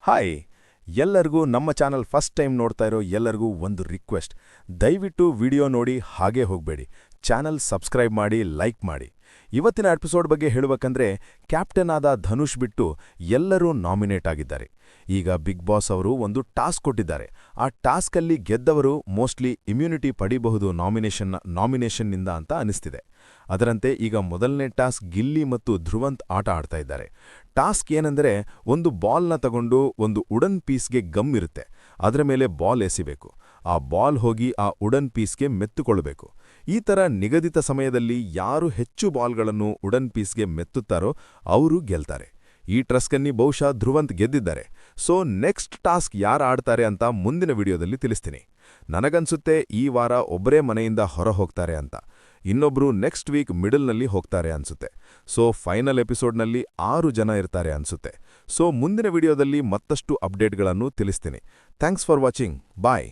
Hi ಎಲ್ಲರಿಗೂ ನಮ್ಮ channel first time ನೋಡ್ತಾ ಇರೋ ಎಲ್ಲರಿಗೂ ಒಂದು ರಿಕ್ವೆಸ್ಟ್. ದಯವಿಟ್ಟು ವಿಡಿಯೋ ನೋಡಿ ಹಾಗೇ ಹೋಗಬೇಡಿ. ಚಾನಲ್ ಸಬ್ಸ್ಕ್ರೈಬ್ ಮಾಡಿ, ಲೈಕ್ ಮಾಡಿ. ಇವತ್ತಿನ ಎಪಿಸೋಡ್ ಬಗ್ಗೆ ಹೇಳಬೇಕಂದ್ರೆ ಕ್ಯಾಪ್ಟನ್ ಆದ ಧನುಷ್ ಬಿಟ್ಟು ಎಲ್ಲರೂ ನಾಮಿನೇಟ್ ಆಗಿದ್ದಾರೆ. ಈಗ ಬಿಗ್ ಬಾಸ್ ಅವರು ಒಂದು ಟಾಸ್ಕ್ ಕೊಟ್ಟಿದ್ದಾರೆ. ಆ ಟಾಸ್ಕಲ್ಲಿ ಗೆದ್ದವರು ಮೋಸ್ಟ್ಲಿ ಇಮ್ಯುನಿಟಿ ಪಡಿಬಹುದು ನಾಮಿನೇಷನ್ನಿಂದ ಅಂತ ಅನಿಸ್ತಿದೆ. ಅದರಂತೆ ಈಗ ಮೊದಲನೇ ಟಾಸ್ಕ್ ಗಿಲ್ಲಿ ಮತ್ತು ಧ್ರುವಂತ್ ಆಟ ಆಡ್ತಾ ಇದ್ದಾರೆ. ಟಾಸ್ಕ್ ಏನೆಂದರೆ, ಒಂದು ಬಾಲ್ನ ತಗೊಂಡು ಒಂದು ವುಡನ್ ಪೀಸ್ಗೆ ಗಮ್ ಇರುತ್ತೆ, ಅದರ ಮೇಲೆ ಬಾಲ್ ಎಸಿಬೇಕು. ಆ ಬಾಲ್ ಹೋಗಿ ಆ ವುಡನ್ ಪೀಸ್ಗೆ ಮೆತ್ತುಕೊಳ್ಳಬೇಕು. ಈ ಥರ ನಿಗದಿತ ಸಮಯದಲ್ಲಿ ಯಾರು ಹೆಚ್ಚು ಬಾಲ್ಗಳನ್ನು ವುಡನ್ ಪೀಸ್ಗೆ ಮೆತ್ತುತ್ತಾರೋ ಅವರು ಗೆಲ್ತಾರೆ. ಈ ಟಾಸ್ಕನ್ನು ಬಹುಶಃ ಧ್ರುವಂತ್ ಗೆದ್ದಿದ್ದಾರೆ. ಸೊ ನೆಕ್ಸ್ಟ್ ಟಾಸ್ಕ್ ಯಾರು ಆಡ್ತಾರೆ ಅಂತ ಮುಂದಿನ ವಿಡಿಯೋದಲ್ಲಿ ತಿಳಿಸ್ತೀನಿ. ನನಗನ್ಸುತ್ತೆ ಈ ವಾರ ಒಬ್ಬರೇ ಮನೆಯಿಂದ ಹೊರ ಹೋಗ್ತಾರೆ ಅಂತ, ಇನ್ನೊಬ್ರು ನೆಕ್ಸ್ಟ್ ವೀಕ್ ಮಿಡಲ್ನಲ್ಲಿ ಹೋಗ್ತಾರೆ ಅನ್ಸುತ್ತೆ. ಸೊ ಫೈನಲ್ ಎಪಿಸೋಡ್ನಲ್ಲಿ 6 ಜನ ಇರ್ತಾರೆ ಅನ್ಸುತ್ತೆ. ಸೊ ಮುಂದಿನ ವಿಡಿಯೋದಲ್ಲಿ ಮತ್ತಷ್ಟು ಅಪ್ಡೇಟ್ಗಳನ್ನು ತಿಳಿಸ್ತೀನಿ. Thanks for watching. ಬಾಯ್.